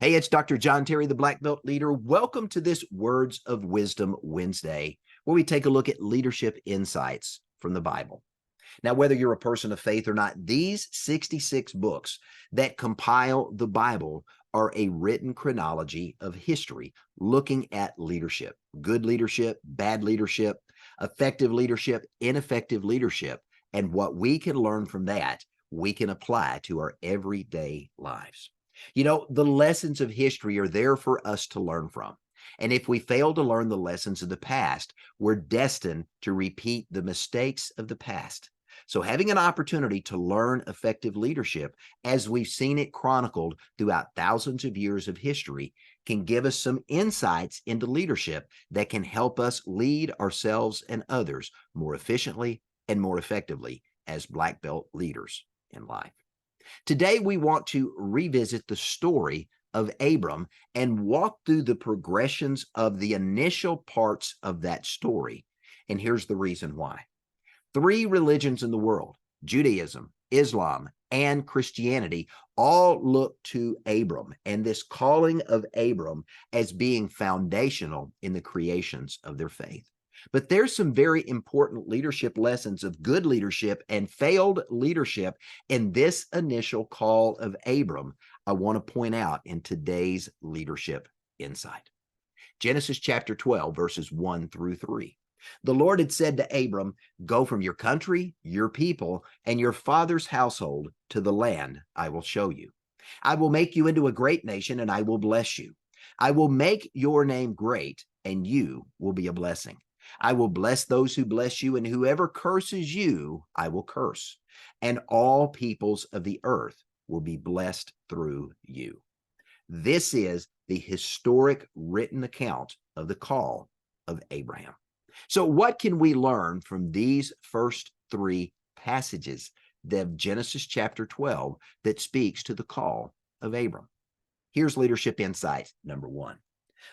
Hey, it's Dr. John Terry, the Black Belt Leader. Welcome to this Words of Wisdom Wednesday, where we take a look at leadership insights from the Bible. Now, whether you're a person of faith or not, these 66 books that compile the Bible are a written chronology of history looking at leadership, good leadership, bad leadership, effective leadership, ineffective leadership, and what we can learn from that, we can apply to our everyday lives. You know, the lessons of history are there for us to learn from. And if we fail to learn the lessons of the past, we're destined to repeat the mistakes of the past. So having an opportunity to learn effective leadership, as we've seen it chronicled throughout thousands of years of history, can give us some insights into leadership that can help us lead ourselves and others more efficiently and more effectively as Black Belt leaders in life. Today, we want to revisit the story of Abram and walk through the progressions of the initial parts of that story. And here's the reason why. Three religions in the world, Judaism, Islam, and Christianity, all look to Abram and this calling of Abram as being foundational in the creations of their faith. But there's some very important leadership lessons of good leadership and failed leadership in this initial call of Abram I want to point out in today's leadership insight. Genesis chapter 12, verses 1 through 3. The Lord had said to Abram, "Go from your country, your people, and your father's household to the land I will show you. I will make you into a great nation, and I will bless you. I will make your name great, and you will be a blessing. I will bless those who bless you, and whoever curses you, I will curse. And all peoples of the earth will be blessed through you." This is the historic written account of the call of Abraham. So what can we learn from these first three passages of Genesis chapter 12 that speaks to the call of Abram? Here's leadership insight number one.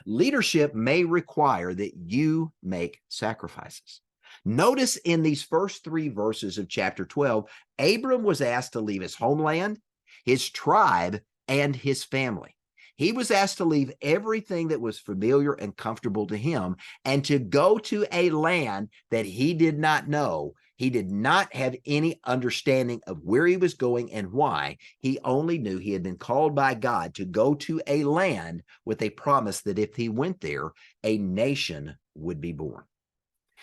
Leadership may require that you make sacrifices. Notice in these first three verses of chapter 12, Abram was asked to leave his homeland, his tribe, and his family. He was asked to leave everything that was familiar and comfortable to him and to go to a land that he did not know. He did not have any understanding of where he was going and why. He only knew he had been called by God to go to a land with a promise that if he went there, a nation would be born.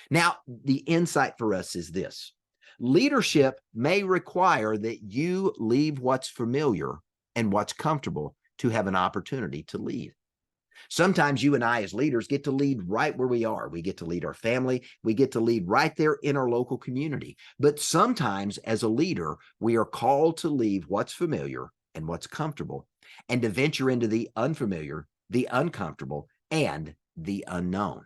Now, the insight for us is this. Leadership may require that you leave what's familiar and what's comfortable to have an opportunity to lead. Sometimes you and I as leaders get to lead right where we are. We get to lead our family. We get to lead right there in our local community. But sometimes as a leader, we are called to leave what's familiar and what's comfortable and to venture into the unfamiliar, the uncomfortable, and the unknown.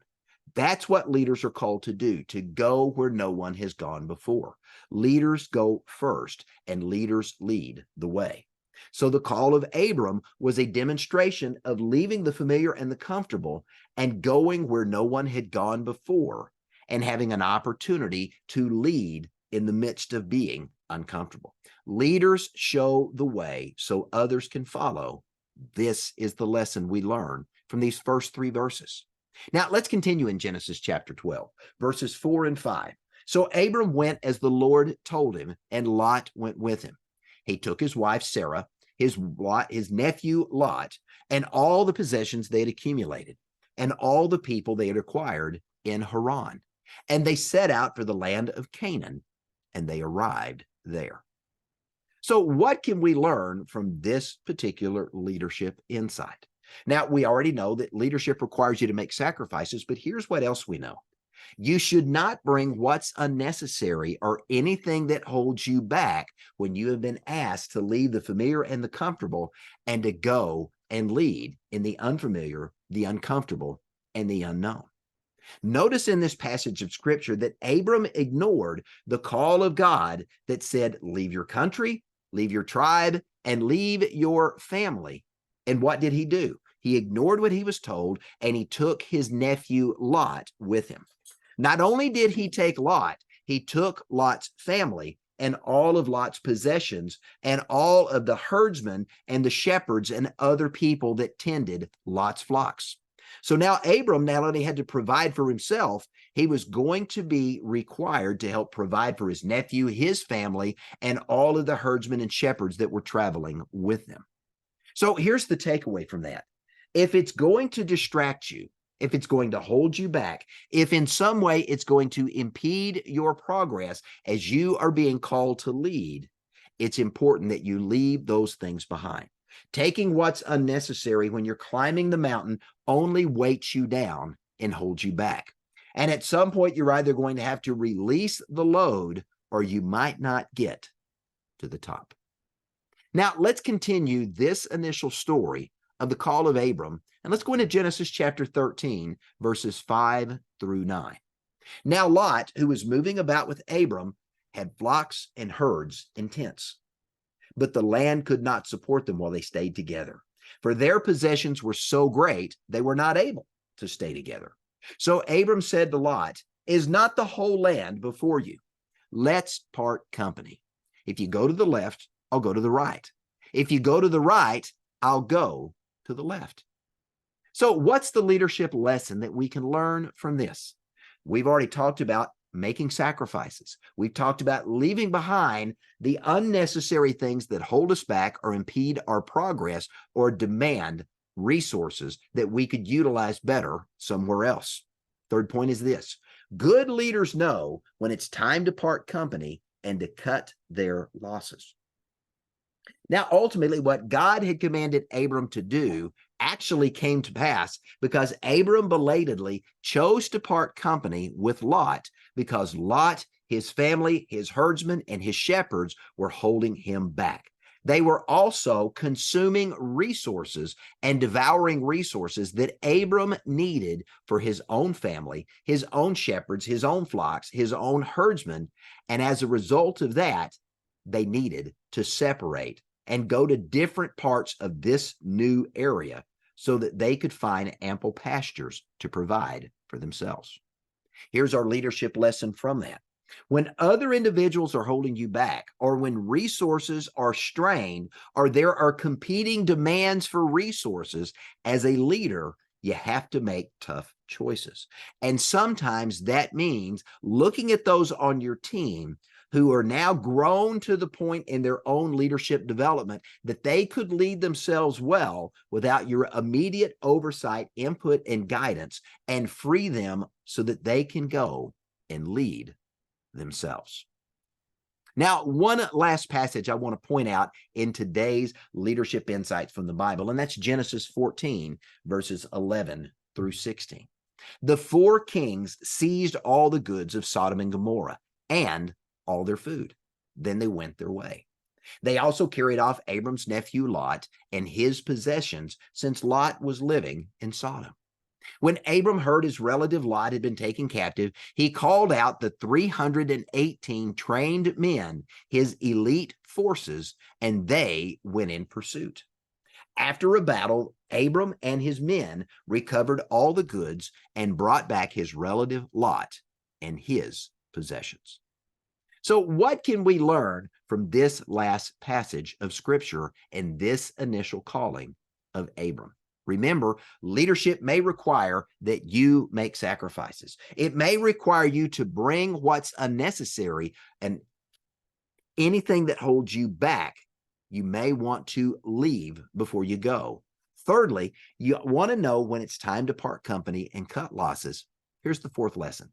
That's what leaders are called to do, to go where no one has gone before. Leaders go first and leaders lead the way. So the call of Abram was a demonstration of leaving the familiar and the comfortable and going where no one had gone before and having an opportunity to lead in the midst of being uncomfortable. Leaders show the way so others can follow. This is the lesson we learn from these first three verses. Now let's continue in Genesis chapter 12, verses 4 and 5. So Abram went as the Lord told him, and Lot went with him. He took his wife Sarah, his nephew Lot, and all the possessions they had accumulated, and all the people they had acquired in Haran. And they set out for the land of Canaan, and they arrived there. So what can we learn from this particular leadership insight? Now, we already know that leadership requires you to make sacrifices, but here's what else we know. You should not bring what's unnecessary or anything that holds you back when you have been asked to leave the familiar and the comfortable and to go and lead in the unfamiliar, the uncomfortable, and the unknown. Notice in this passage of scripture that Abram ignored the call of God that said, leave your country, leave your tribe, and leave your family. And what did he do? He ignored what he was told, and he took his nephew Lot with him. Not only did he take Lot, he took Lot's family and all of Lot's possessions and all of the herdsmen and the shepherds and other people that tended Lot's flocks. So now Abram not only had to provide for himself, he was going to be required to help provide for his nephew, his family, and all of the herdsmen and shepherds that were traveling with them. So here's the takeaway from that. If it's going to distract you, if it's going to hold you back, if in some way it's going to impede your progress as you are being called to lead, it's important that you leave those things behind. Taking what's unnecessary when you're climbing the mountain only weights you down and holds you back. And at some point, you're either going to have to release the load or you might not get to the top. Now, let's continue this initial story of the call of Abram, and let's go into Genesis chapter 13, verses 5 through 9. Now, Lot, who was moving about with Abram, had flocks and herds and tents, but the land could not support them while they stayed together, for their possessions were so great they were not able to stay together. So Abram said to Lot, "Is not the whole land before you? Let's part company. If you go to the left, I'll go to the right. If you go to the right, I'll go to the left." So what's the leadership lesson that we can learn from this? We've already talked about making sacrifices. We've talked about leaving behind the unnecessary things that hold us back or impede our progress or demand resources that we could utilize better somewhere else. Third point is this: good leaders know when it's time to part company and to cut their losses. Now, ultimately, what God had commanded Abram to do actually came to pass because Abram belatedly chose to part company with Lot because Lot, his family, his herdsmen, and his shepherds were holding him back. They were also consuming resources and devouring resources that Abram needed for his own family, his own shepherds, his own flocks, his own herdsmen. And as a result of that, they needed to separate and go to different parts of this new area so that they could find ample pastures to provide for themselves. Here's our leadership lesson from that. When other individuals are holding you back, or when resources are strained, or there are competing demands for resources, as a leader, you have to make tough choices. And sometimes that means looking at those on your team who are now grown to the point in their own leadership development that they could lead themselves well without your immediate oversight, input, and guidance, and free them so that they can go and lead themselves. Now, one last passage I want to point out in today's leadership insights from the Bible, and that's Genesis 14, verses 11 through 16. The four kings seized all the goods of Sodom and Gomorrah and all their food. Then they went their way. They also carried off Abram's nephew Lot and his possessions, since Lot was living in Sodom. When Abram heard his relative Lot had been taken captive, he called out the 318 trained men, his elite forces, and they went in pursuit. After a battle, Abram and his men recovered all the goods and brought back his relative Lot and his possessions. So what can we learn from this last passage of Scripture and this initial calling of Abram? Remember, leadership may require that you make sacrifices. It may require you to bring what's unnecessary, and anything that holds you back, you may want to leave before you go. Thirdly, you want to know when it's time to part company and cut losses. Here's the fourth lesson.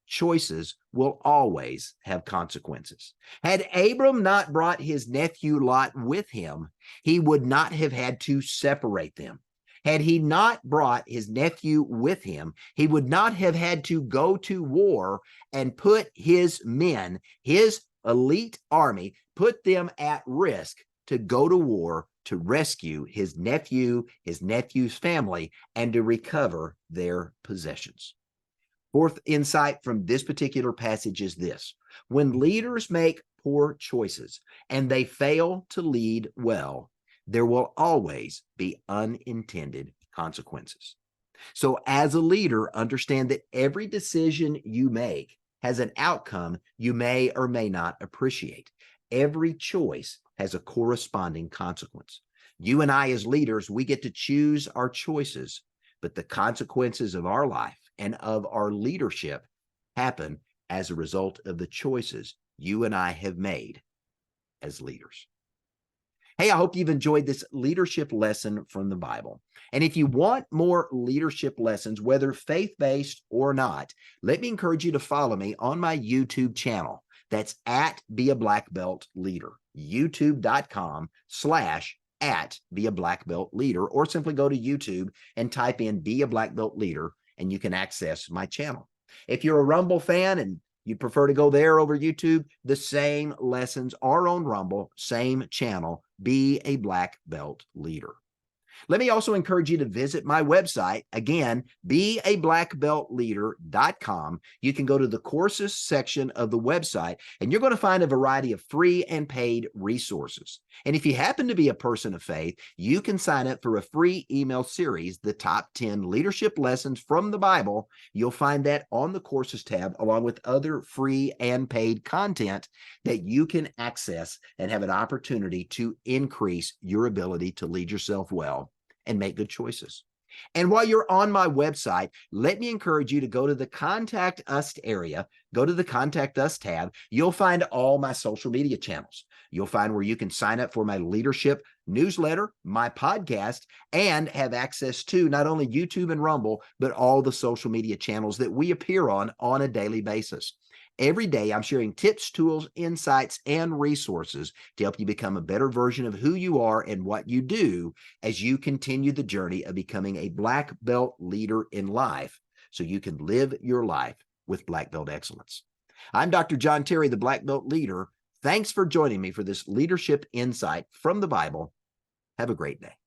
Choices will always have consequences. Had Abram not brought his nephew Lot with him, he would not have had to separate them. Had he not brought his nephew with him, he would not have had to go to war and put his men, his elite army, put them at risk to go to war to rescue his nephew, his nephew's family, and to recover their possessions. Fourth insight from this particular passage is this: when leaders make poor choices and they fail to lead well, there will always be unintended consequences. So as a leader, understand that every decision you make has an outcome you may or may not appreciate. Every choice has a corresponding consequence. You and I, as leaders, we get to choose our choices, but the consequences of our life and of our leadership happen as a result of the choices you and I have made as leaders. Hey, I hope you've enjoyed this leadership lesson from the Bible. And if you want more leadership lessons, whether faith-based or not, let me encourage you to follow me on my YouTube channel. That's at Be a Black Belt Leader, youtube.com/@Be a Black Belt Leader, or simply go to YouTube and type in Be a Black Belt Leader, and you can access my channel. If you're a Rumble fan and you'd prefer to go there over YouTube, the same lessons are on Rumble, same channel, Be a Black Belt Leader. Let me also encourage you to visit my website. Again, beablackbeltleader.com. You can go to the courses section of the website, and you're going to find a variety of free and paid resources. And if you happen to be a person of faith, you can sign up for a free email series, The Top 10 Leadership Lessons from the Bible. You'll find that on the courses tab, along with other free and paid content that you can access and have an opportunity to increase your ability to lead yourself well and make good choices. And while you're on my website, let me encourage you to go to the Contact Us area, go to the Contact Us tab. You'll find all my social media channels. You'll find where you can sign up for my leadership newsletter, my podcast, and have access to not only YouTube and Rumble, but all the social media channels that we appear on a daily basis. Every day, I'm sharing tips, tools, insights, and resources to help you become a better version of who you are and what you do as you continue the journey of becoming a black belt leader in life so you can live your life with black belt excellence. I'm Dr. John Terry, the Black Belt Leader. Thanks for joining me for this leadership insight from the Bible. Have a great day.